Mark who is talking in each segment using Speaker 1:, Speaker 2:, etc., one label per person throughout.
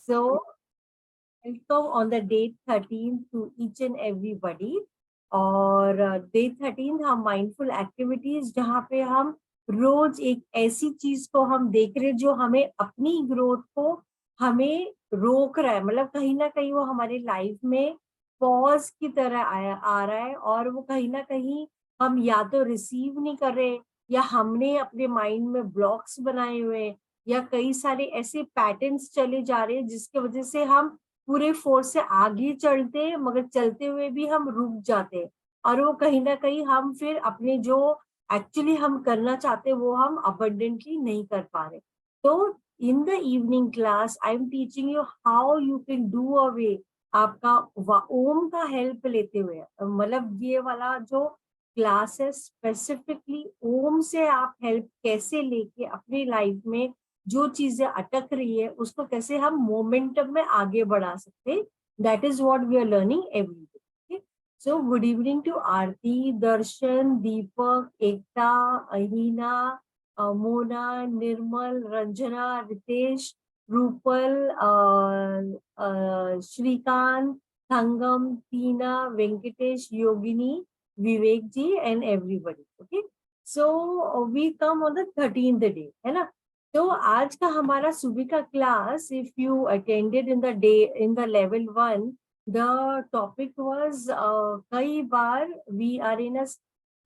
Speaker 1: So welcome on the day 13 to each and everybody. और day 13 हम mindful activities जहाँ पे हम रोज एक ऐसी चीज को हम देख रहे जो हमें अपनी ग्रोथ को हमें रोक रहा है, मतलब कहीं ना कहीं वो हमारे लाइफ में पॉज की तरह आ रहा है, और वो कहीं ना कहीं हम या तो रिसीव नहीं कर रहे, या हमने अपने माइंड में ब्लॉक्स बनाए हुए हैं, या कई सारे ऐसे पैटर्न्स चले जा रहे हैं जिसकी वजह से हम पूरे फोर्स से आगे चलते हैं, मगर चलते हुए भी हम रुक जाते हैं, और वो कहीं ना कहीं हम फिर अपने जो एक्चुअली हम करना चाहते हैं वो हम अबंडेंटली नहीं कर पा रहे. तो in the evening class I am teaching you how you can do away आपका ओम का हेल्प लेते हुए, मतलब ये वाला जो क्लास है स्पेसिफिकली ओम से आप हेल्प कैसे लेके अपनी लाइफ में जो चीजें अटक रही है उसको कैसे हम मोमेंटम में आगे बढ़ा सकते हैं. That is what we are learning every day. So good evening to Aarti, Darshan, Deepak, Ekta, Ahina, Mona, Nirmal, Ranjana, Ritesh, Rupal, Shrikant, Thangam, Tina, Venkatesh, Yogini, Vivek ji and everybody. Okay, so we come on the 13th day, है ना. तो आज का हमारा सुबह का class, if you attended in the day in the level 1, the topic was कई बार वी आर इन अ,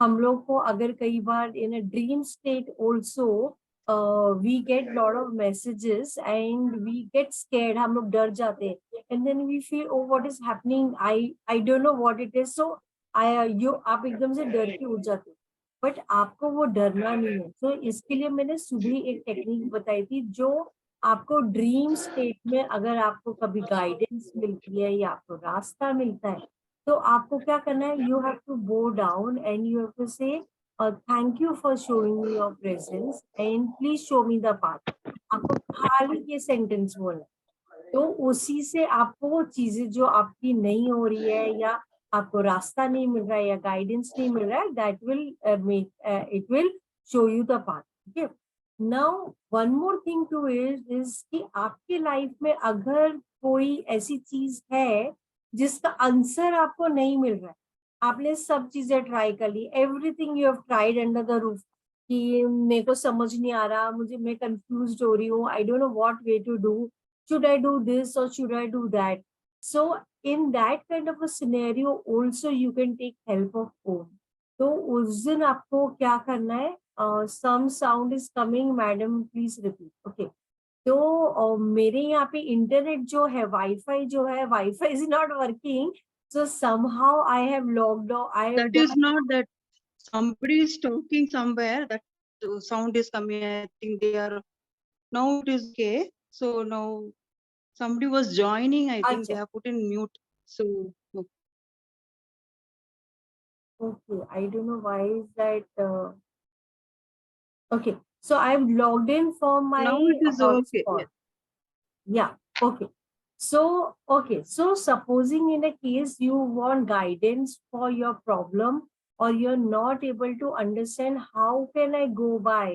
Speaker 1: हम लोग को अगर कई बार in a dream state also we get lot of messages and we get scared, हम लोग डर जाते हैं, and then we feel oh what is happening, I don't know what it is. So I आप एकदम से डर के उठ जाते हो, बट आपको वो डरना नहीं है. तो इसके लिए मैंने सुबह एक टेक्निक बताई थी, जो आपको ड्रीम स्टेट में अगर आपको कभी गाइडेंस मिलती है या आपको रास्ता मिलता है, तो आपको क्या करना है, you have to go down and you have to say thank you for showing me your presence and please show me the path. आपको खाली ये सेंटेंस बोलना है. तो उसी से आपको वो चीजें जो आपकी नहीं हो रही है, या आपको रास्ता नहीं मिल रहा है, या गाइडेंस नहीं मिल रहा है, that will make it will show you the path. Okay, now one more thing two is कि आपकी लाइफ में अगर कोई ऐसी चीज है जिसका आंसर आपको नहीं मिल रहा है, आपने सब चीजें ट्राई कर ली, everything you have tried under the roof, कि मेरे को समझ नहीं आ रहा, मैं कंफ्यूज हो रही हूँ, I don't know what way to do, should I do this or should I do that? So in that kind of a scenario also you can take help of Om. तो उस दिन आपको क्या करना है, some sound is coming, madam please repeat. Okay, तो मेरे यहाँ पे इंटरनेट जो है, वाईफाई जो है, wifi is not working, so somehow I have logged off. I have
Speaker 2: That is
Speaker 1: done.
Speaker 2: not that somebody is talking somewhere, that sound is coming. I think they are, now it is okay. So now somebody was joining, I think they
Speaker 1: अच्छा,
Speaker 2: have put in mute. So
Speaker 1: okay, I don't know why is that. Okay, so I've logged in from my
Speaker 2: now it is okay.
Speaker 1: hotspot.
Speaker 2: Yes.
Speaker 1: Yeah, okay. So supposing in a case you want guidance for your problem, or you're not able to understand how can I go by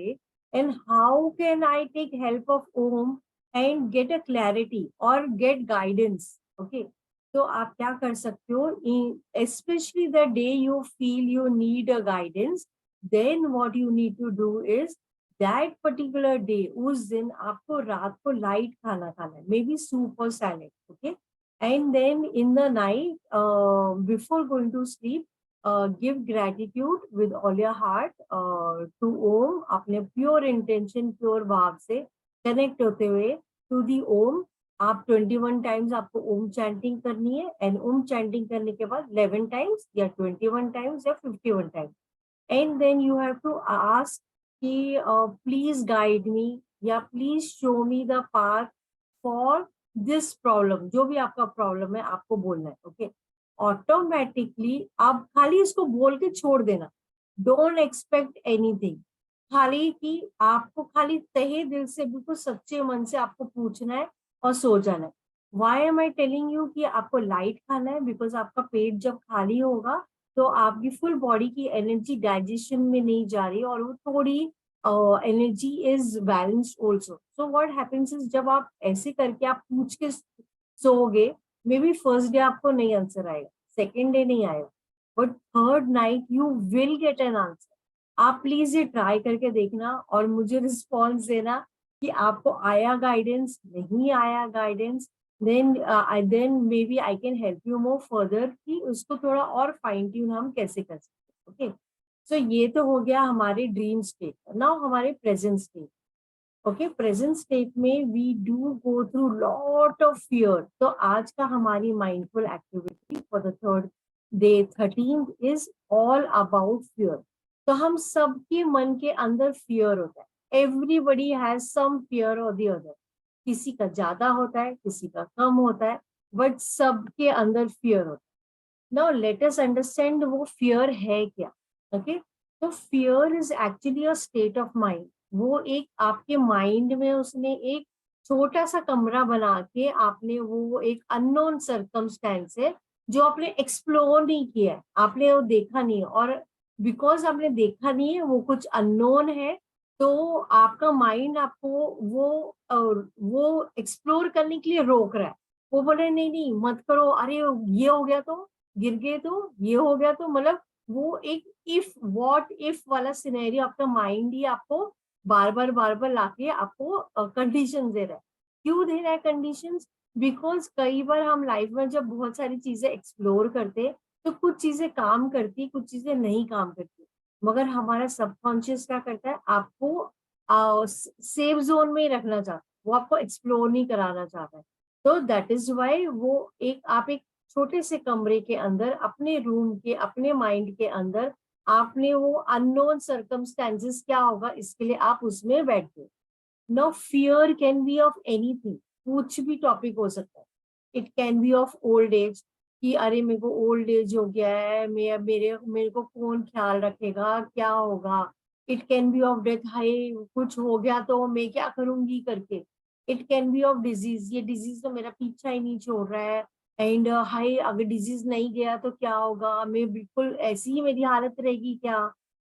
Speaker 1: and how can I take help of Om and get a clarity or get guidance. Okay. तो आप क्या कर सकते हो, especially the day you feel you need a guidance, then what you need to do is that particular day, उस दिन आपको रात को लाइट खाना खाना है, मे बी सूप और salad. Okay, and then in the night before going to sleep give gratitude with all your heart to Om, अपने प्योर इंटेंशन, प्योर भाव से कनेक्ट होते हुए टू दी ओम. आप 21 टाइम्स आपको ओम चैंटिंग करनी है, एंड ओम चैंटिंग करने के बाद 11 टाइम्स या 21 टाइम्स या 51 times, and then you have to ask कि प्लीज गाइड मी या please show me the path for this problem. जो भी आपका प्रॉब्लम है आपको बोलना है. ओके, ऑटोमेटिकली आप खाली इसको बोल के छोड़ देना, डोंट एक्सपेक्ट एनीथिंग. खाली कि आपको खाली तहे दिल से बिल्कुल सच्चे मन से आपको पूछना है और सो जाना है. Why am I telling you कि आपको लाइट खाना है, बिकॉज आपका पेट जब खाली होगा तो आपकी फुल बॉडी की एनर्जी डाइजेशन में नहीं जा रही, और वो थोड़ी energy is balanced also. So what happens is जब आप ऐसे करके आप पूछ के सोओगे, मे बी फर्स्ट डे आपको नहीं आंसर आएगा, सेकेंड डे नहीं आएगा, but third night you will get an answer. आप प्लीज ये ट्राई करके देखना और मुझे रिस्पॉन्स देना कि आपको आया गाइडेंस, नहीं आया guidance. Then maybe I can help you more further कि उसको थोड़ा और फाइन ट्यून हम कैसे कर सकते हैं. ओके, सो ये तो हो गया हमारे ड्रीम स्टेट. नाउ हमारे present state. Okay, present state में we do go through lot of fear. तो आज का हमारी mindful activity for the third day 13th is all about fear. तो हम सबके मन के अंदर फियर होता है. एवरीबडी हैज सम फियर और द अदर. किसी का ज्यादा होता है, किसी का कम होता है, बट सबके अंदर फियर होता है. नाउ लेट अस अंडरस्टैंड वो फियर है क्या. ओके, तो fear is actually a state of mind. वो एक आपके माइंड में उसने एक छोटा सा कमरा बना के आपने वो एक अननोन सर्कमस्टेंस है जो आपने एक्सप्लोर नहीं किया है, आपने वो देखा नहीं है, और बिकॉज आपने देखा नहीं है, वो कुछ अननोन है, तो आपका माइंड आपको वो एक्सप्लोर करने के लिए रोक रहा है. वो बोल रहे नहीं नहीं मत करो, अरे ये हो गया तो, गिर गए तो, ये हो गया तो, मतलब वो एक इफ व्हाट इफ वाला सिनेरियो आपका माइंड ही आपको बार बार लाके आपको कंडीशन दे रहा है. क्यों दे रहा है कंडीशंस? बिकॉज कई बार हम लाइफ में जब बहुत सारी चीजें एक्सप्लोर करते तो कुछ चीजें काम करती, कुछ चीजें नहीं काम करती, मगर हमारा सबकॉन्शियस क्या करता है, आपको सेफ जोन में ही रखना चाहता है, वो आपको एक्सप्लोर नहीं कराना चाहता है. तो दैट इज वाई वो एक आप एक छोटे से कमरे के अंदर अपने रूम के अपने माइंड के अंदर आपने वो अननोन सर्कमस्टेंसेस क्या होगा इसके लिए आप उसमें बैठ गए. No, fear can be of anything. कुछ भी टॉपिक हो सकता है. It can be of old age कि अरे मेरे को ओल्ड एज हो गया है, मेरे मेरे को कौन ख्याल रखेगा, क्या होगा. It can be of death, हाय कुछ हो गया तो मैं क्या करूंगी करके. It can be of disease, ये डिजीज तो मेरा पीछा ही नहीं छोड़ रहा है, एंड हाय अगर डिजीज नहीं गया तो क्या होगा, मैं बिल्कुल ऐसी ही मेरी हालत रहेगी क्या.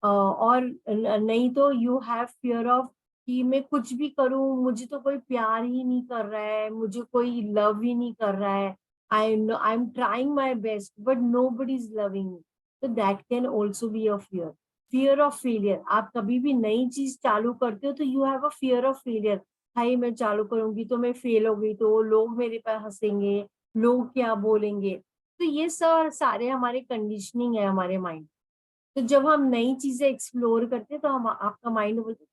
Speaker 1: और नहीं तो यू हैव फियर ऑफ कि मैं कुछ भी करूं मुझे तो कोई प्यार ही नहीं कर रहा है, मुझे कोई लव ही नहीं कर रहा है. I am trying my best but nobody is loving me. तो that can also be a fear. Fear of failure, आप कभी भी नई चीज चालू करते हो तो you have a fear of failure. भाई मैं चालू करूंगी तो मैं फेल हो गई तो लोग मेरे पर हंसेंगे, लोग क्या बोलेंगे. तो ये सब सारे हमारे कंडीशनिंग है हमारे माइंड. तो जब हम नई चीजें एक्सप्लोर करते हैं तो हम आपका माइंड बोलते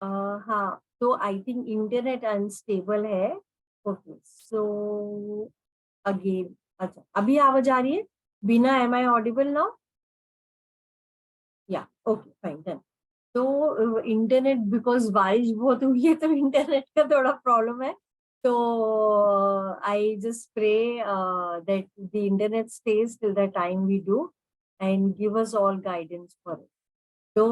Speaker 1: हाँ, तो आई थिंक इंटरनेट अनस्टेबल है. ओके, सो अगेन, अच्छा अभी आवाज आ रही है बिना, एम आई ऑडिबल नाउ? या ओके फाइन डन. तो इंटरनेट बिकॉज बारिश बहुत हुई है तो इंटरनेट का थोड़ा प्रॉब्लम है. तो I just pray that the internet stage till the time we do and give us all guidance for it. तो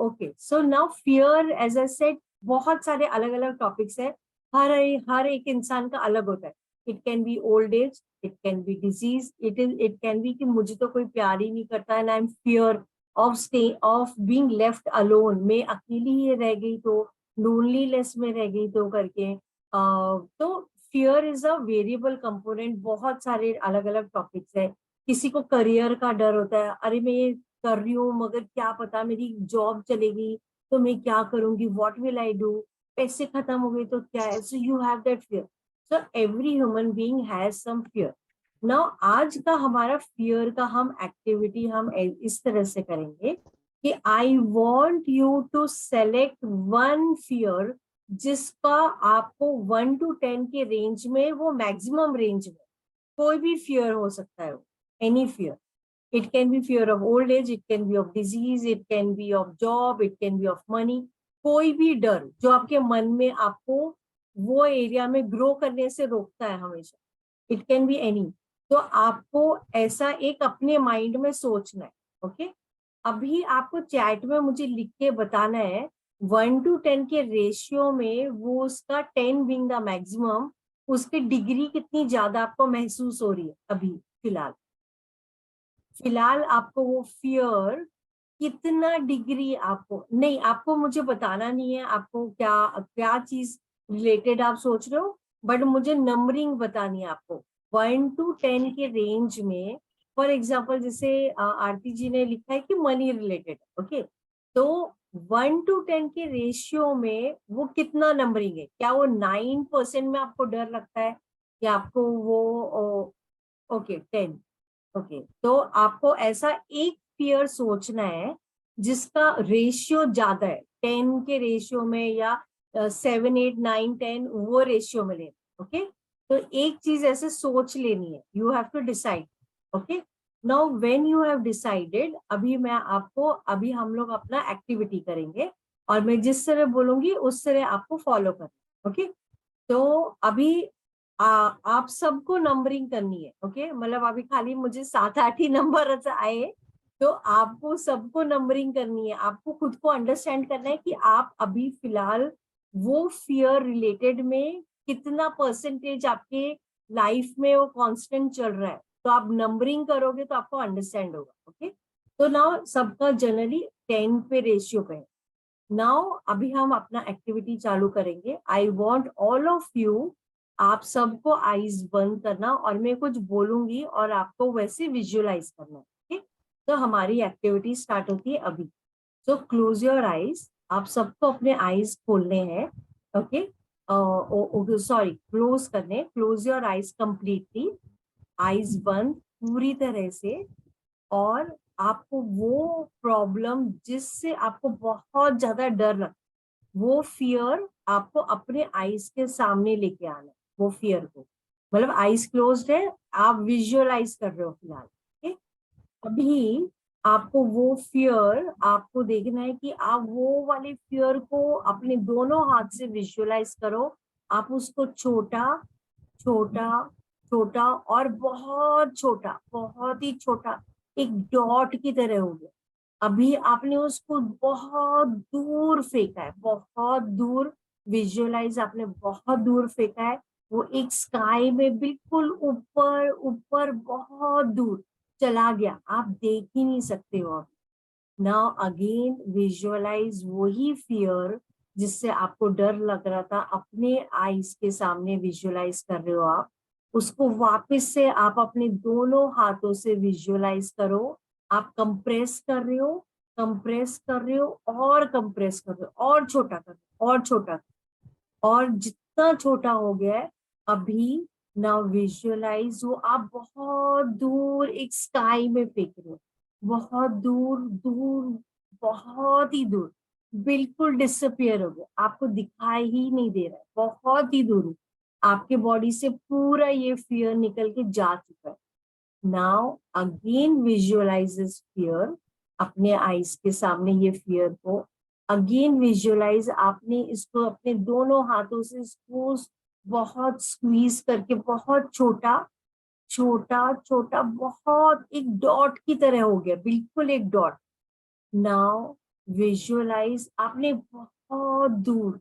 Speaker 1: okay, so now fear as I said बहुत सारे अलग अलग टॉपिक्स है. हर एक इंसान का अलग होता है. It can be old age, it can B disease, it can B कि मुझे तो कोई प्यार ही नहीं करता and I am fear of stay of being left alone, मैं अकेली ही रह गई तो, लोनलीनेस में रह गई तो करके. तो fear is a variable component. बहुत सारे अलग अलग टॉपिक्स है. किसी को करियर का डर होता है, अरे मैं ये कर रही हूँ मगर क्या पता मेरी जॉब चलेगी तो मैं क्या करूंगी, व्हाट विल आई डू, पैसे खत्म हो गए तो क्या है. So you have that fear. So every human being has some fear. Now आज का हमारा फियर का हम एक्टिविटी हम इस तरह से करेंगे कि I want you to select one fear जिसका आपको 1 to 10 के रेंज में, वो मैक्सिमम रेंज में कोई भी फियर हो सकता है. Any fear. It can be fear of old age, it can be of disease, it can be of job, it can be of money. कोई भी डर जो आपके मन में आपको वो एरिया में ग्रो करने से रोकता है हमेशा. It can be any. तो आपको ऐसा एक अपने माइंड में सोचना है. ओके, अभी आपको चैट में मुझे लिख के बताना है 1 to 10 के रेशियो में वो उसका 10 बीइंग द मैक्सिमम, उसकी डिग्री कितनी ज्यादा आपको महसूस हो रही है अभी फिलहाल? फिलहाल आपको वो फियर कितना डिग्री आपको, नहीं आपको मुझे बताना नहीं है आपको क्या क्या चीज रिलेटेड आप सोच रहे हो, बट मुझे नंबरिंग बतानी है आपको 1 to 10 के रेंज में। फॉर एग्जाम्पल जैसे आरती जी ने लिखा है कि मनी रिलेटेड, ओके, तो 1 to 10 के रेशियो में वो कितना नंबरिंग है? क्या वो 9% में आपको डर लगता है, या आपको वो ओके 10? ओके, तो आपको ऐसा एक फियर सोचना है जिसका रेशियो ज्यादा है, 10 के रेशियो में या 7 8 9 10 वो रेशियो में ले। ओके, तो एक चीज ऐसे सोच लेनी है, you have to decide. Okay, now when you have decided, अभी मैं आपको, अभी हम लोग अपना एक्टिविटी करेंगे और मैं जिस तरह बोलूंगी उस तरह आपको फॉलो करना। ओके, तो अभी आप सबको नंबरिंग करनी है। ओके, मतलब अभी खाली मुझे 7 8 ही नंबर आए, तो आपको सबको नंबरिंग करनी है। आपको खुद को अंडरस्टैंड करना है कि आप अभी फिलहाल वो फियर रिलेटेड में कितना परसेंटेज आपके लाइफ में वो कांस्टेंट चल रहा है, तो आप नंबरिंग करोगे तो आपको अंडरस्टैंड होगा। ओके, तो नाउ सबका जनरली 10 पे रेशियो पे है। नाउ अभी हम अपना एक्टिविटी चालू करेंगे। I want all of you, आप सबको आईज बंद करना और मैं कुछ बोलूंगी और आपको वैसे विजुअलाइज करना है। ठीक, तो हमारी एक्टिविटी स्टार्ट होती है अभी। सो क्लोज योर आईज, आप सबको अपने आईज खोलने हैं। ओके, सॉरी, क्लोज करने, close your eyes completely, eyes बंद पूरी तरह से। और आपको वो प्रॉब्लम जिससे आपको बहुत ज्यादा डर लगता है, वो फियर आपको अपने आईज के सामने लेके आना है। वो फियर को, मतलब आईज क्लोज्ड है, आप विजुअलाइज कर रहे हो फिलहाल। ठीक है, अभी आपको वो फियर, आपको देखना है कि आप वो वाले फियर को अपने दोनों हाथ से विजुअलाइज करो। आप उसको छोटा छोटा छोटा और बहुत छोटा, बहुत ही छोटा, एक डॉट की तरह हो गया। अभी आपने उसको बहुत दूर फेंका है, बहुत दूर, विजुअलाइज आपने बहुत दूर फेंका है। वो एक स्काई में बिल्कुल ऊपर ऊपर बहुत दूर चला गया, आप देख ही नहीं सकते हो। नाउ अगेन विजुअलाइज वही फियर जिससे आपको डर लग रहा था, अपने आईज के सामने विजुअलाइज कर रहे हो आप उसको। वापस से आप अपने दोनों हाथों से विजुअलाइज करो। आप कंप्रेस कर रहे हो, कंप्रेस कर रहे हो और कंप्रेस कर रहे हो और छोटा कर रहे हो और छोटा कर रहे हो। और जितना छोटा हो गया है अभी, नाउ विजुअलाइज वो आप बहुत दूर एक स्काई में फेंक रहे हो, बहुत दूर दूर, बहुत ही दूर, बिल्कुल डिसअपियर हो गया, आपको दिखाई ही नहीं दे रहा है, बहुत ही दूर। आपके बॉडी से पूरा ये फियर निकल के जा चुका है। Now again visualise this fear, अपने आईज के सामने ये फियर को अगेन विजुअलाइज। आपने इसको अपने दोनों हाथों से इसको बहुत स्क्वीज करके बहुत छोटा छोटा छोटा, बहुत एक डॉट की तरह हो गया, बिल्कुल एक डॉट। नाउ विजुअलाइज आपने बहुत दूर,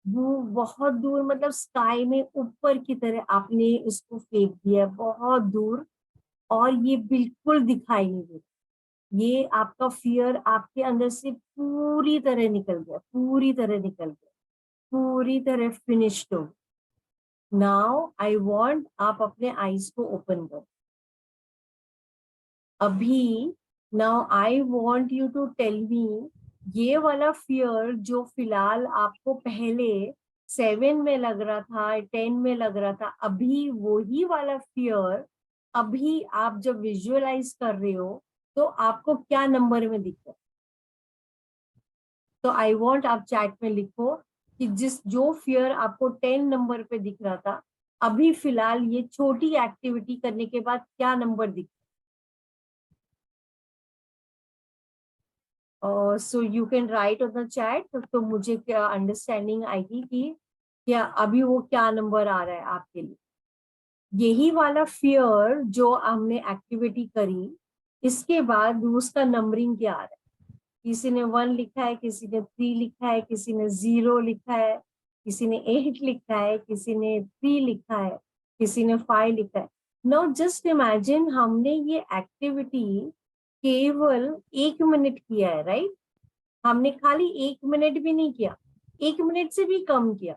Speaker 1: वो बहुत दूर मतलब स्काई में ऊपर की तरह आपने इसको फेंक दिया है, बहुत दूर। और ये बिल्कुल दिखाई नहीं दे रहा, ये आपका फियर आपके अंदर से पूरी तरह निकल गया, पूरी तरह निकल गया, पूरी तरह फिनिश्ड हो। नाउ आई वांट आप अपने आईज को ओपन करो अभी। Now I want you to tell me, ये वाला फियर जो फिलहाल आपको पहले 7 में लग रहा था, 10 में लग रहा था, अभी वही वाला फियर अभी आप जब विजुअलाइज कर रहे हो तो आपको क्या नंबर में दिखता है? तो आई वांट आप चैट में लिखो कि जिस जो फियर आपको 10 नंबर पे दिख रहा था, अभी फिलहाल ये छोटी एक्टिविटी करने के बाद क्या नंबर दिखता है? So you can write on the chat, तो मुझे क्या अंडरस्टैंडिंग आएगी कि क्या अभी वो क्या नंबर आ रहा है आपके लिए। यही वाला फियर जो हमने एक्टिविटी करी, इसके बाद उसका नंबरिंग क्या आ रहा है? किसी ने 1 लिखा है, किसी ने 3 लिखा है, किसी ने 0 लिखा है, किसी ने 8 लिखा है, किसी ने 3 लिखा है, किसी ने 5 लिखा है। नाउ जस्ट इमेजिन हमने ये एक्टिविटी केवल 1 मिनट किया है, राइट? हमने खाली 1 मिनट भी नहीं किया, 1 मिनट से भी कम किया।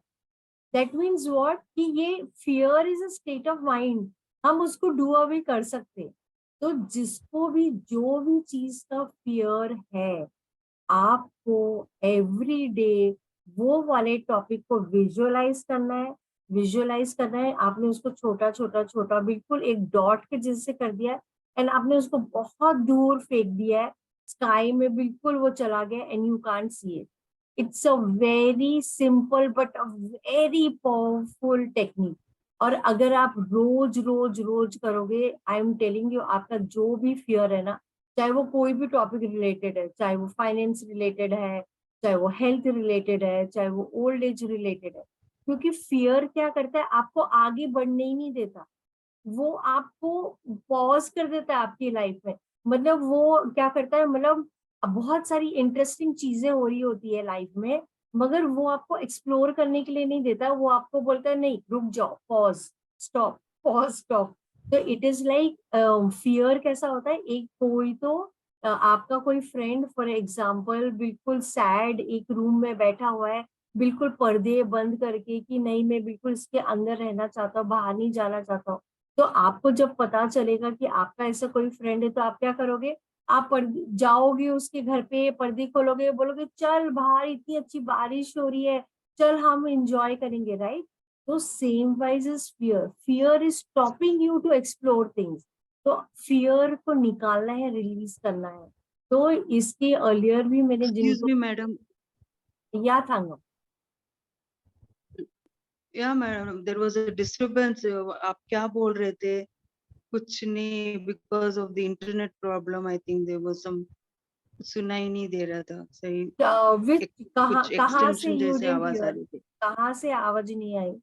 Speaker 1: दैट मीन्स व्हाट कि ये fear is a state of mind, हम उसको डू अवे कर सकते। तो जिसको भी जो भी चीज का फियर है, आपको एवरी डे वो वाले टॉपिक को विजुअलाइज करना है। विजुअलाइज करना है, आपने उसको छोटा छोटा छोटा बिल्कुल एक डॉट के जैसे कर दिया है, एंड आपने उसको बहुत दूर फेंक दिया है, स्काई में बिल्कुल वो चला गया and you can't see it. It's a very simple but a very powerful technique. और अगर आप रोज रोज रोज करोगे, आई एम टेलिंग यू, आपका जो भी फियर है ना, चाहे वो कोई भी टॉपिक रिलेटेड है, चाहे वो फाइनेंस रिलेटेड है, चाहे वो हेल्थ रिलेटेड है, चाहे वो ओल्ड एज रिलेटेड है, क्योंकि फियर क्या करता है, आपको आगे बढ़ने ही नहीं देता। वो आपको पॉज कर देता है आपकी लाइफ में। मतलब वो क्या करता है, मतलब बहुत सारी इंटरेस्टिंग चीजें हो रही होती है लाइफ में, मगर वो आपको एक्सप्लोर करने के लिए नहीं देता। वो आपको बोलता है नहीं, रुक जाओ, पॉज, स्टॉप, पॉज, स्टॉप। तो इट इज लाइक फियर कैसा होता है, एक कोई तो आपका कोई फ्रेंड फॉर एग्जाम्पल बिल्कुल सैड एक रूम में बैठा हुआ है, बिल्कुल पर्दे बंद करके कि नहीं मैं बिल्कुल इसके अंदर रहना चाहता हूँ, बाहर नहीं जाना चाहता हूँ। तो आपको जब पता चलेगा कि आपका ऐसा कोई फ्रेंड है, तो आप क्या करोगे, आप जाओगे उसके घर पे, पर्दे खोलोगे, बोलोगे चल बाहर इतनी अच्छी बारिश हो रही है, चल हम एंजॉय करेंगे, राइट? तो same wise is fear, fear is stopping you to explore things. तो फियर को निकालना है, रिलीज करना है। तो इसके अर्लियर भी मैंने
Speaker 2: Excuse
Speaker 1: जिनको
Speaker 2: me, madam.
Speaker 1: याद था ना,
Speaker 2: Yeah, madam. There was a disturbance. आप क्या बोल रहे थे? कुछ नहीं, because of the internet problem. I think there was some सुनाई नहीं दे रहा था सही।
Speaker 1: विच कहाँ
Speaker 2: कुछ
Speaker 1: कहाँ से
Speaker 2: एक्सटेंशन
Speaker 1: यू
Speaker 2: जैसे
Speaker 1: डिडंट
Speaker 2: आवाज आ
Speaker 1: हियर,
Speaker 2: रही थी।
Speaker 1: कहाँ से आवाज नहीं आई?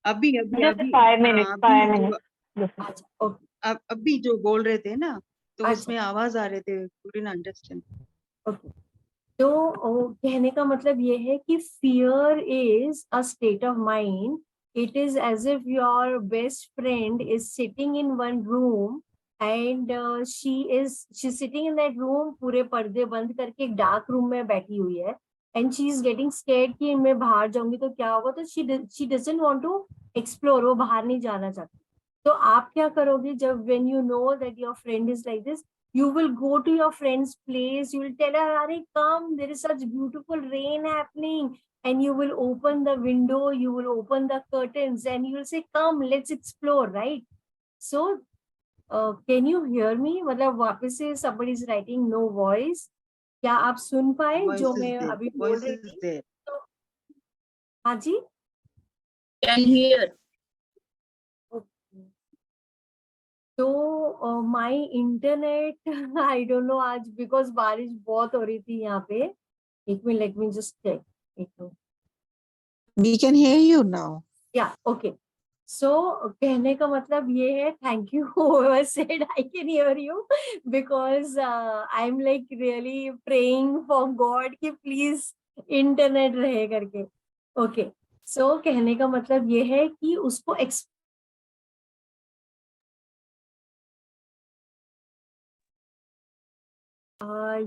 Speaker 2: अभी अभी
Speaker 3: Just
Speaker 2: अभी
Speaker 3: 5 minutes,
Speaker 2: हाँ, अभी
Speaker 3: 5 minutes.
Speaker 2: जो
Speaker 3: Listen.
Speaker 1: अच्छा, ओके,
Speaker 2: अभी जो बोल रहे थे ना, तो
Speaker 1: अच्छा,
Speaker 2: उसमें आवाज आ रहे थे, couldn't understand.
Speaker 1: ओके। तो कहने का मतलब ये है कि fear is a state of mind. It is as if your best friend is sitting in one room, and she sitting in that room, पूरे पर्दे बंद करके एक डार्क रूम में बैठी हुई है, and she is getting scared कि मैं बाहर जाऊंगी तो क्या होगा। तो she doesn't want to explore, वो बाहर नहीं जाना चाहती। तो आप क्या करोगे, जब when you know that your friend is like this, you will go to your friend's place, you will tell her, Are, come, there is such beautiful rain happening, and you will open the window, you will open the curtains, and you will say, come, let's explore, right? So can you hear me? मतलब वापस से somebody is writing no voice, क्या आप सुन पाए जो
Speaker 2: Voice is
Speaker 1: मैं
Speaker 2: there.
Speaker 1: अभी बोल
Speaker 2: Voice
Speaker 1: रही
Speaker 2: is
Speaker 1: थी?
Speaker 2: there.
Speaker 1: तो हाँ जी।
Speaker 3: Can hear.
Speaker 1: Okay. तो my internet I don't know आज, बिकॉज बारिश बहुत हो रही थी यहाँ पे। एक मिनट, लेट मी जस्ट चेक। एक मिनट,
Speaker 4: We can hear you now.
Speaker 1: या ओके। सो कहने का मतलब ये है, thank you whoever said I can hear you, because I'm like really praying for God कि प्लीज इंटरनेट रहे करके। ओके, सो कहने का मतलब ये है कि उसको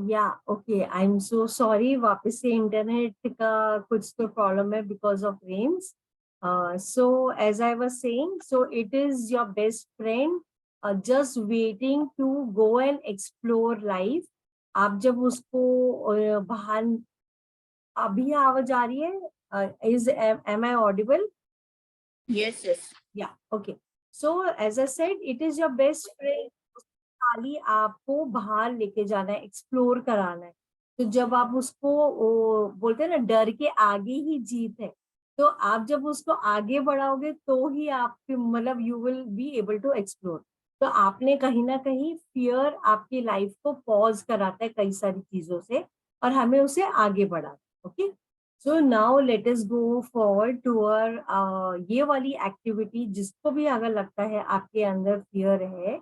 Speaker 1: yeah okay, I am so sorry, वापस से इंटरनेट का कुछ तो प्रॉब्लम है because of rains. So as I was saying, so it is your best friend just waiting to go and explore life. आप जब उसको बाहर, अभी आवाज आ रही है, is am I audible?
Speaker 3: Yes, yes.
Speaker 1: Yeah okay. So as I said, it is your best friend, खाली आपको बाहर लेके जाना है, एक्सप्लोर कराना है। तो जब आप उसको बोलते हैं ना, डर के आगे ही जीत है, तो आप जब उसको आगे बढ़ाओगे तो ही आप मतलब you will be able to explore. तो आपने कहीं ना कहीं, फियर आपकी लाइफ को पॉज कराता है कई सारी चीजों से, और हमें उसे आगे बढ़ाता है। Okay, so now let us go forward to ये वाली एक्टिविटी। जिसको भी अगर लगता है आपके अंदर फियर है,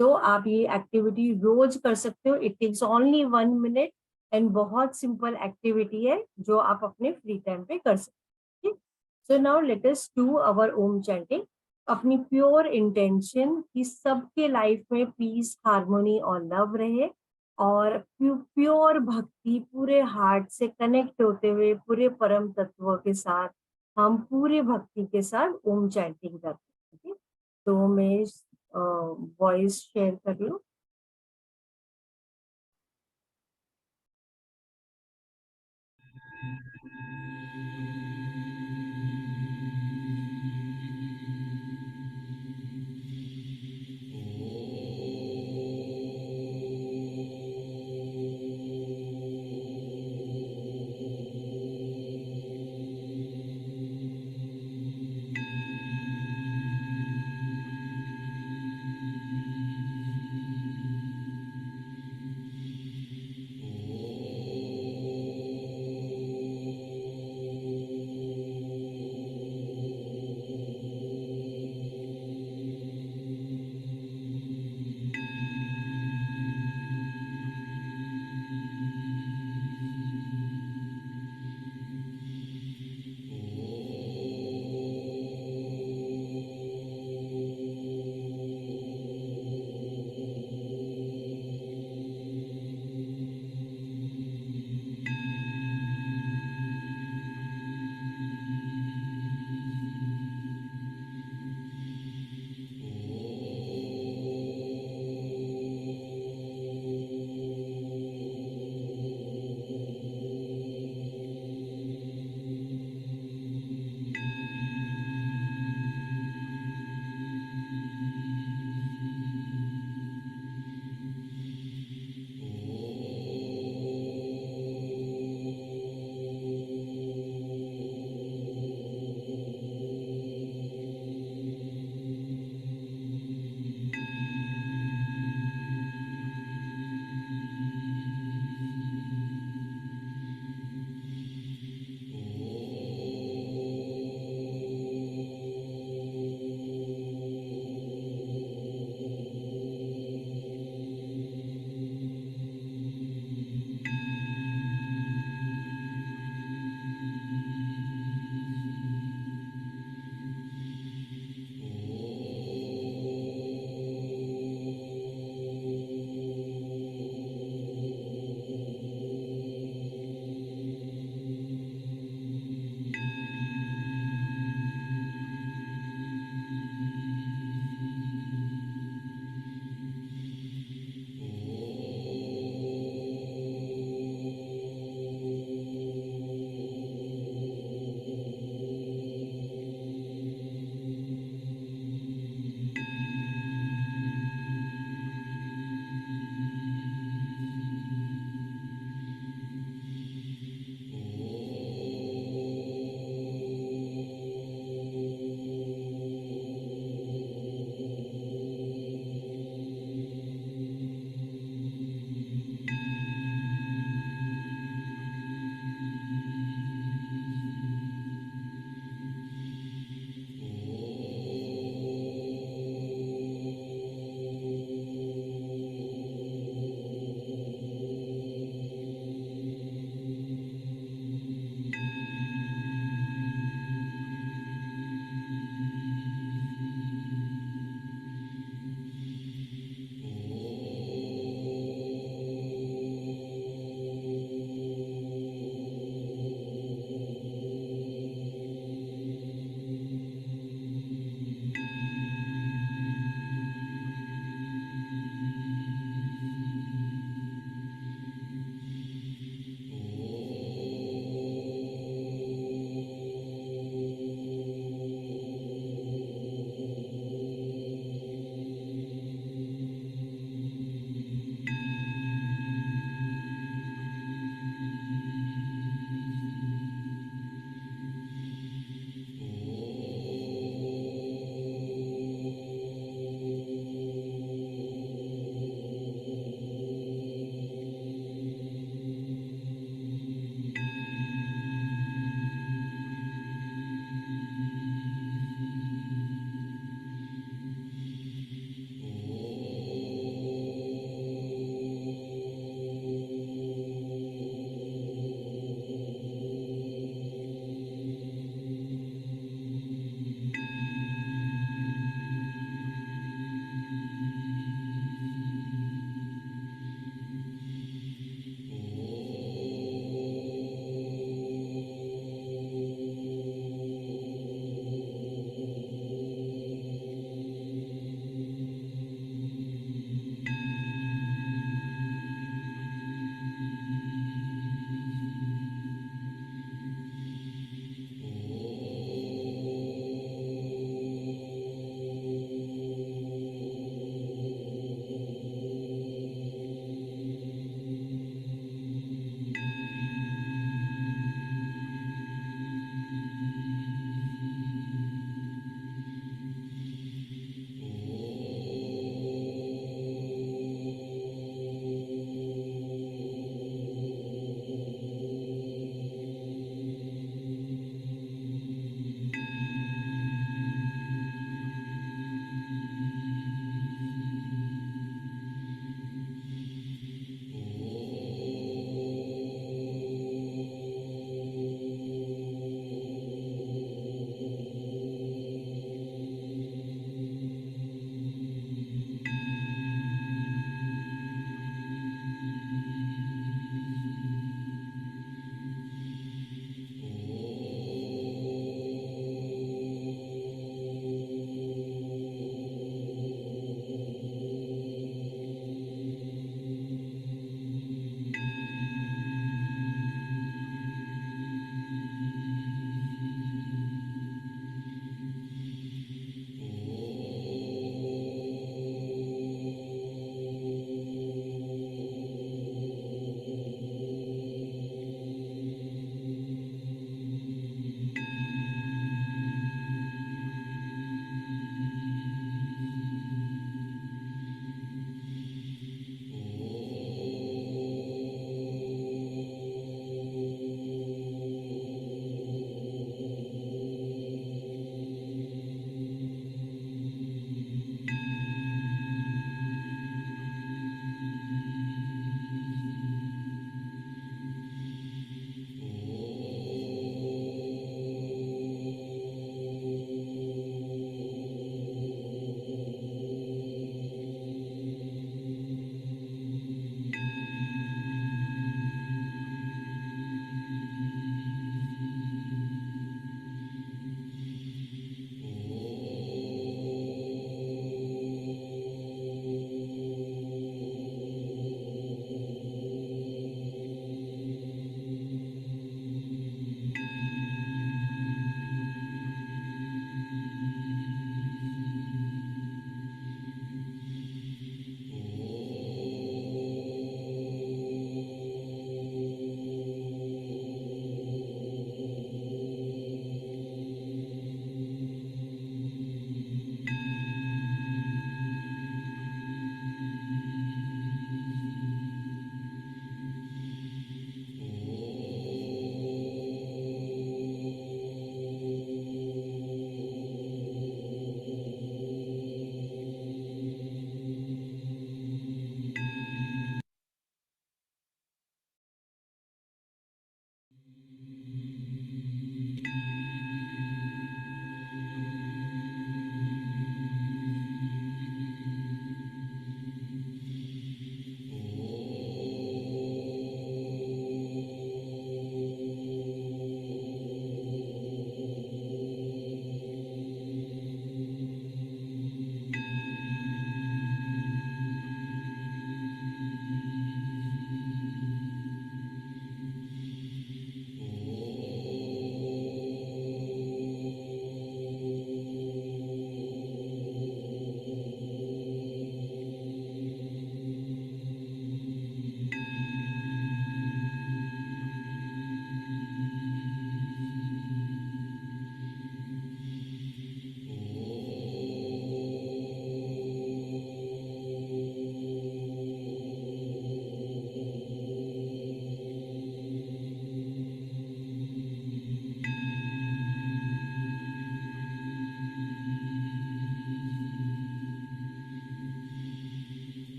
Speaker 1: तो आप ये एक्टिविटी रोज कर सकते हो. It takes only 1 minute and बहुत सिंपल एक्टिविटी है जो आप अपने फ्री टाइम पे कर सकते हो. So now let us do our Om chanting. अपनी प्योर इंटेंशन कि सबके लाइफ में पीस, हार्मोनी और लव रहे, और प्योर भक्ति पूरे हार्ट से कनेक्ट होते हुए पूरे परम तत्व के साथ हम पूरे भक्ति के साथ ओम चैंटिंग करते हैं. तो मैं वॉइस शेयर कर रही हूँ.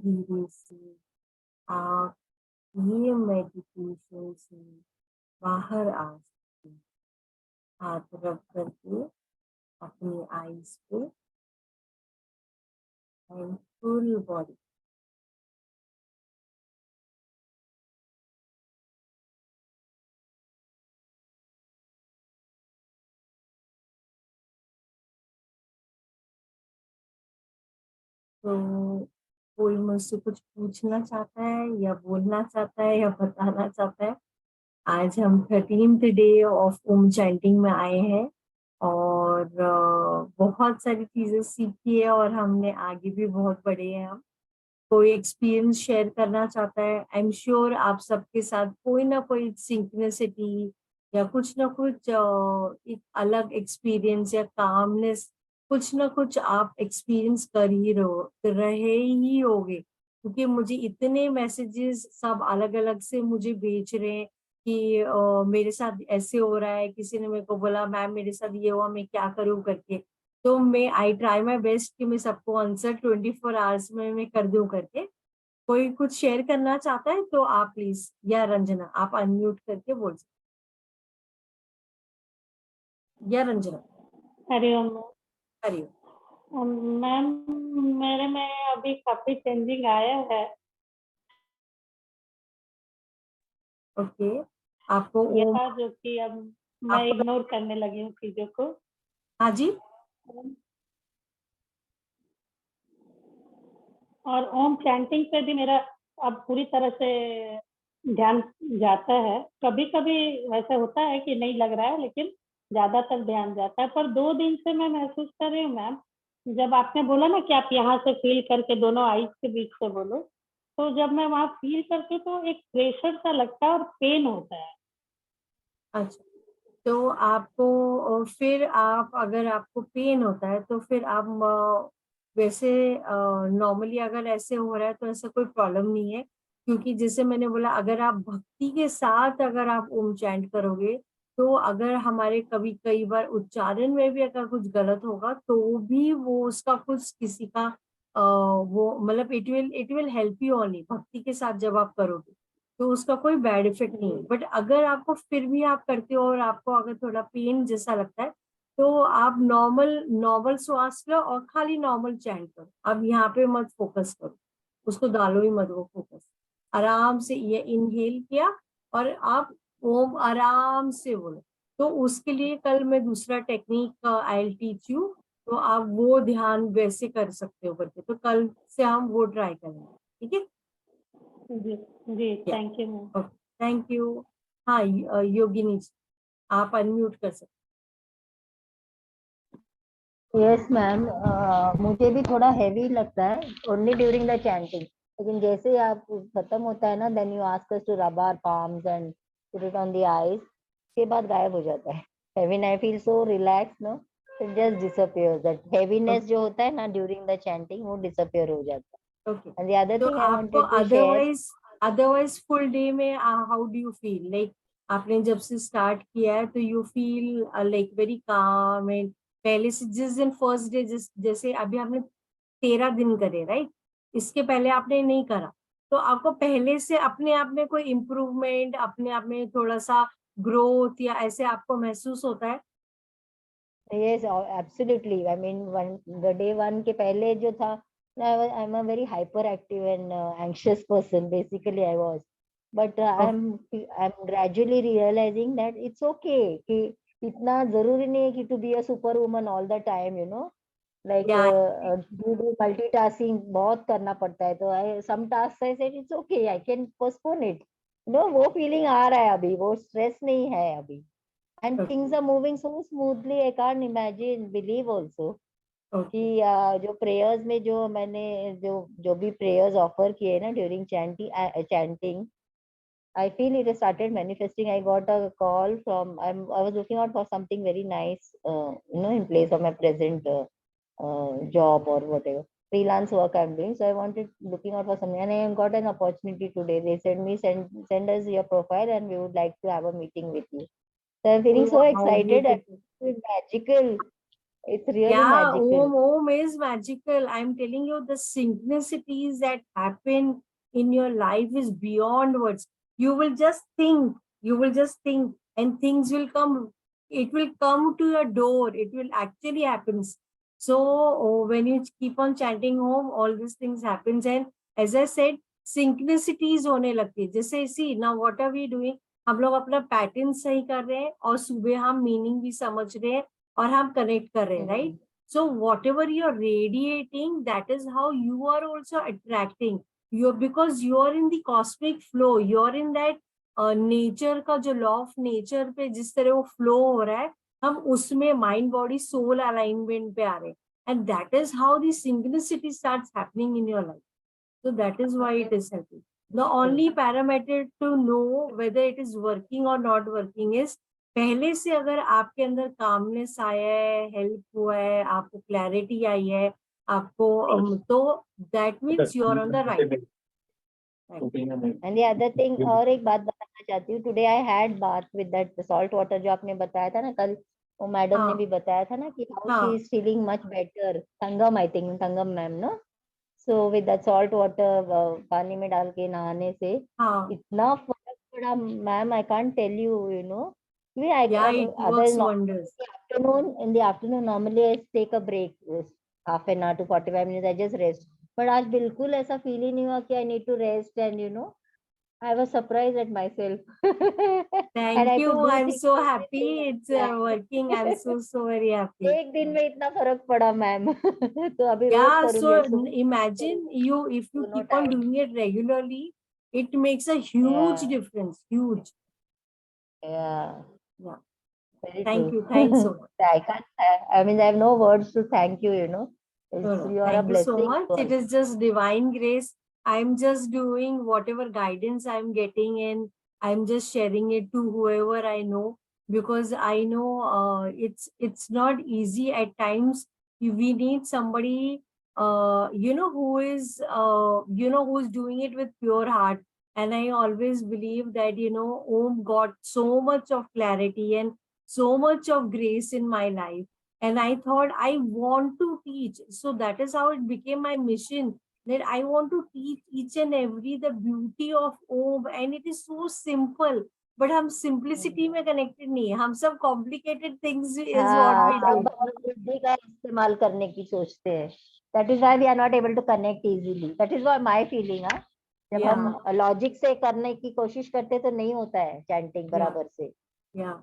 Speaker 1: धीरे से आप ये मेडिटेशन से बाहर आ सकते हैं। हाथ रब करके अपनी आईज पे एंड फुल बॉडी। तो कोई मुझसे कुछ पूछना चाहता है या बोलना चाहता है या बताना चाहता है? आज हम 13th day of Om chanting में आए हैं और बहुत सारी चीजें सीखी है और हमने आगे भी बहुत बढ़े हैं हम। कोई एक्सपीरियंस शेयर करना चाहता है? आई एम श्योर आप सबके साथ कोई ना कोई सिंक्रोनिसिटी या कुछ ना कुछ एक अलग एक्सपीरियंस या कामनेस कुछ ना कुछ आप एक्सपीरियंस कर रहे ही होगे, क्योंकि मुझे इतने मैसेजेस सब अलग अलग से मुझे भेज रहे हैं कि मेरे साथ ऐसे हो रहा है। किसी ने मेरे को बोला मैम मेरे साथ ये हुआ, मैं क्या करूं करके। तो मैं आई ट्राई माई बेस्ट कि मैं सबको आंसर 24 आवर्स में मैं कर दूं करके। कोई कुछ शेयर करना चाहता है तो आप प्लीज, या रंजना आप अनम्यूट करके बोल सकते, या रंजना
Speaker 5: हरिओम
Speaker 1: करिए।
Speaker 5: मैम। मेरे में अभी काफी चेंजिंग आया है।
Speaker 1: ओके, आपको
Speaker 5: ये
Speaker 1: ओम,
Speaker 5: था जो कि अब मैं
Speaker 1: आपको,
Speaker 5: इग्नोर करने लगी हूँ चीजों को।
Speaker 1: हाँ जी,
Speaker 5: और ओम चैंटिंग पे भी मेरा अब पूरी तरह से ध्यान जाता है। कभी कभी वैसे होता है कि नहीं लग रहा है, लेकिन ज्यादातर ध्यान जाता है। पर 2 दिन से मैं महसूस कर रही हूँ मैम, जब आपने बोला ना कि आप यहाँ से फील करके दोनों आईज के बीच से बोलो, तो जब मैं वहां फील करती हूँ तो एक प्रेशर सा लगता है और पेन होता है।
Speaker 1: अच्छा। तो आपको फिर आप, अगर आपको पेन होता है तो फिर आप वैसे नॉर्मली अगर ऐसे हो रहा है तो ऐसा कोई प्रॉब्लम नहीं है, क्योंकि जैसे मैंने बोला अगर आप भक्ति के साथ अगर आप ओम चैंट करोगे तो अगर हमारे कभी कई बार उच्चारण में भी अगर कुछ गलत होगा तो भी वो उसका कुछ किसी का वो मतलब it will help you only भक्ति के साथ जब आप करोगे तो उसका कोई बैड इफेक्ट नहीं है। बट अगर आपको फिर भी आप करते हो और आपको अगर थोड़ा पेन जैसा लगता है तो आप नॉर्मल नॉर्मल श्वास लो और खाली नॉर्मल चैंट करो। अब यहाँ पे मत फोकस करो, उसको डालो ही मत वो फोकस। आराम से ये इनहेल किया और आप ओम आराम से बोलो। तो उसके लिए कल मैं दूसरा technique I will teach you, तो आप वो ध्यान वैसे कर सकते हो करके। तो कल से हम वो ट्राई करेंगे, ठीक है?
Speaker 5: जी जी, thank you ma'am.
Speaker 1: Okay, thank you. हाँ योगिनी जी, आप अनम्यूट कर सकते
Speaker 6: यस मैम, मुझे भी थोड़ा हैवी लगता है ओनली ड्यूरिंग द चैंटिंग, लेकिन जैसे ही आप खत्म होता है ना, then you ask us to rub our palms and put it on the eyes, के बाद गायब हो जाता है। When I feel so relax no, it just disappears. That
Speaker 1: हो।
Speaker 6: हैवीनेस जो होता है ना ड्यूरिंग द चैंटिंग, वो डिसअपियर हो जाता
Speaker 1: ओके,
Speaker 6: है। एंड द अदर
Speaker 1: तो
Speaker 6: थिंग आई
Speaker 1: आपको
Speaker 6: wanted to share,
Speaker 1: otherwise otherwise full day में how do you feel? Like आपने जब से स्टार्ट किया है तो you feel like very calm and पहले से जिस दिन फर्स्ट डे जैसे अभी आपने 13 दिन करे राइट, इसके पहले आपने नहीं करा, तो आपको पहले से अपने आप में कोई इम्प्रूवमेंट, अपने आप में थोड़ा सा ग्रोथ या ऐसे आपको महसूस होता है?
Speaker 6: yes absolutely, I mean one the day one के पहले जो था, I'm a very hyperactive and anxious person basically I was, but I'm gradually realizing that it's okay कि इतना जरूरी नहीं है कि to be a superwoman all the time, you know, like
Speaker 1: या
Speaker 6: do multitasking बहुत करना पड़ता है। तो I some tasks I said it's okay, I can postpone it, no वो feeling आ रहा है अभी, वो stress नहीं है अभी, and things are moving so smoothly, I can't imagine believe also कि
Speaker 1: ओके,
Speaker 6: जो प्रेयर्स में जो मैंने जो जो भी प्रेयर्स ऑफर किए ना during chanting, I feel it has started manifesting. I got a call from, I was looking out for something very nice, you know, in place of my present job or whatever freelance work I'm doing. So I wanted looking out for something, and I got an opportunity today. They said me send us your profile, and we would like to have a meeting with you. So I'm feeling so
Speaker 1: how
Speaker 6: excited. I
Speaker 1: beautiful.
Speaker 6: feel magical. It's really
Speaker 1: Yeah,
Speaker 6: magical.
Speaker 1: Om is magical. I'm telling you, the synchronicities that happen in your life is beyond words. You will just think, and things will come. It will come to your door. It will actually happen. So when you keep on chanting Om, all these things happens. And as I said, synchronicities होने लगती है. जैसे see now what are we doing? हम लोग अपना pattern सही कर रहे हैं और सुबह हम मीनिंग भी समझ रहे हैं और हम कनेक्ट कर रहे हैं, right? So whatever you're radiating, that is how you are also attracting. Because you're in the cosmic flow, you're in that nature का जो law of nature पे जिस तरह वो flow हो रहा है, हम उसमें mind body soul alignment पे आ रहे हैं. And that is how the synchronicity starts happening in your life. So that is why it is helping. The only parameter to know whether it is working or not working is पहले से अगर आपके अंदर calmness आया है, help हुआ है, आपको क्लैरिटी आई है, आपको तो that means you are on the right.
Speaker 6: And the other thing, और एक बात बताना चाहती हूँ. Today I had bath with that salt water जो आपने बताया था ना कल, वो मैडम ने भी बताया था ना कि how she is feeling much better. Tangam, I think Tangam ma'am, no? So with that salt water पानी में डाल के नहाने से इतना फर्क पड़ा ma'am. I can't tell you, you know.
Speaker 1: Yeah, it works wonders.
Speaker 6: In the afternoon, normally I take a break, half an hour to 45 minutes. I just rest. But आज बिल्कुल ऐसा feel ही नहीं हुआ कि I need to rest, and you know, I was surprised at myself.
Speaker 1: Thank you. I'm so happy it's working. I'm so very happy.
Speaker 6: एक दिन में इतना फर्क पड़ा मैम. तो अभी रोज
Speaker 1: Yeah,
Speaker 6: करूँगी.
Speaker 1: so imagine if you keep on doing it regularly, it makes a huge difference. Huge.
Speaker 6: Yeah. Very
Speaker 1: Thank
Speaker 6: true.
Speaker 1: you. Thanks so much.
Speaker 6: I can't. I mean, I have no words to thank you. You know,
Speaker 1: No,
Speaker 6: you are a
Speaker 1: thank you so
Speaker 6: blessing.
Speaker 1: much. It is just divine grace. I'm just doing whatever guidance I'm getting and I'm just sharing it to whoever I know, because I know it's not easy at times. We need somebody who is who's doing it with pure heart. And I always believe that Om got so much of clarity and so much of grace in my life. And I thought I want to teach. So that is how it became my mission, that I want to teach each and every the beauty of Om. And it is so simple. But हम simplicity में connected नहीं है. हम सब complicated things is what we do.
Speaker 6: बुद्धि का इस्तेमाल करने की सोचते हैं. That is why we are not able to connect easily. That is what my feeling है. जब हम लॉजिक से करने की कोशिश करते तो नहीं होता है चैंटिंग बराबर से.
Speaker 1: Yeah.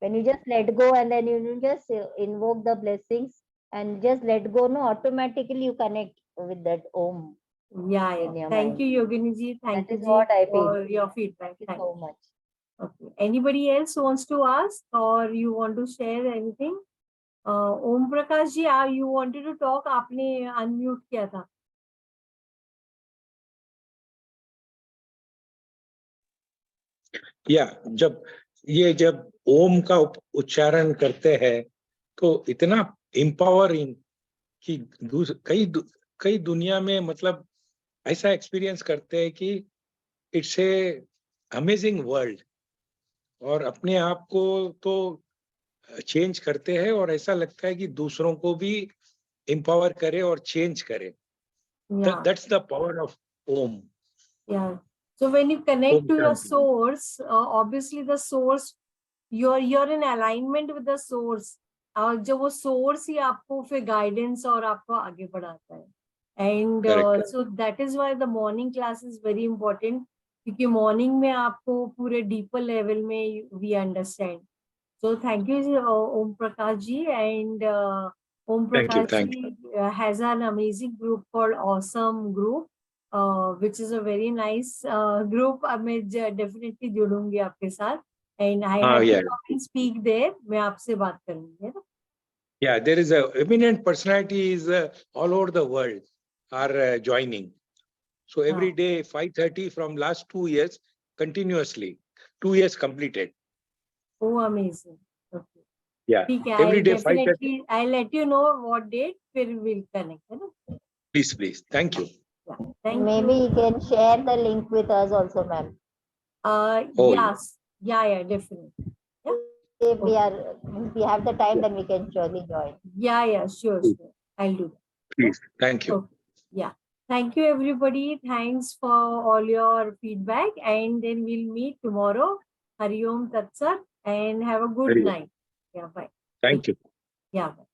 Speaker 6: When you just let go and then you just invoke the blessings and just let go, no, automatically you connect with that Om.
Speaker 1: Yeah. Thank you, Yogini ji. Thank you
Speaker 6: what I feel.
Speaker 1: for your feedback.
Speaker 6: Thank you so much.
Speaker 1: Okay. Anybody else wants to ask or you want to share anything? Om Prakash ji, you wanted to talk. आपने unmute किया था.
Speaker 7: जब ओम का उच्चारण करते हैं तो इतना एम्पावरिंग कि कई दुनिया में मतलब ऐसा एक्सपीरियंस करते हैं कि इट्स ए अमेजिंग वर्ल्ड, और अपने आप को तो चेंज करते हैं और ऐसा लगता है कि दूसरों को भी एम्पावर करे और चेंज करे. That's the power of Om.
Speaker 1: So when you connect to your source, obviously the source, you're in alignment with the source. और जब वो source ही आपको फिर guidance और आपको आगे बढ़ाता है. And so that is why the morning class is very important, क्योंकि morning में आपको पूरे deeper level में we understand. So thank you, Om Prakash ji. And Om Prakash ji has an amazing group called Awesome Group. Which is a very nice group. मैं definitely जुड़ूंगी आपके साथ. And I have to come and speak there. मैं आपसे बात करूंगी.
Speaker 7: Yeah, there is a eminent personalities all over the world are joining. So every day 5:30 from last 2 years continuously, 2 years completed.
Speaker 1: Oh, amazing. Okay.
Speaker 7: Yeah.
Speaker 1: Every day 5:30. I'll let you know what date. फिर we'll connect.
Speaker 7: Please. Thank you.
Speaker 6: Maybe you can share the link with us also, ma'am.
Speaker 1: Yes. Yeah, definitely. Yeah.
Speaker 6: If we have the time, then we can surely join.
Speaker 1: Yeah, sure. I'll do that.
Speaker 7: Please. Thank you.
Speaker 1: Okay. Yeah. Thank you, everybody. Thanks for all your feedback. And then we'll meet tomorrow. Hari Om Tat Sat, and have a good
Speaker 7: Hari Om.
Speaker 1: night. Yeah, bye.
Speaker 7: Thank you.
Speaker 1: Yeah, bye.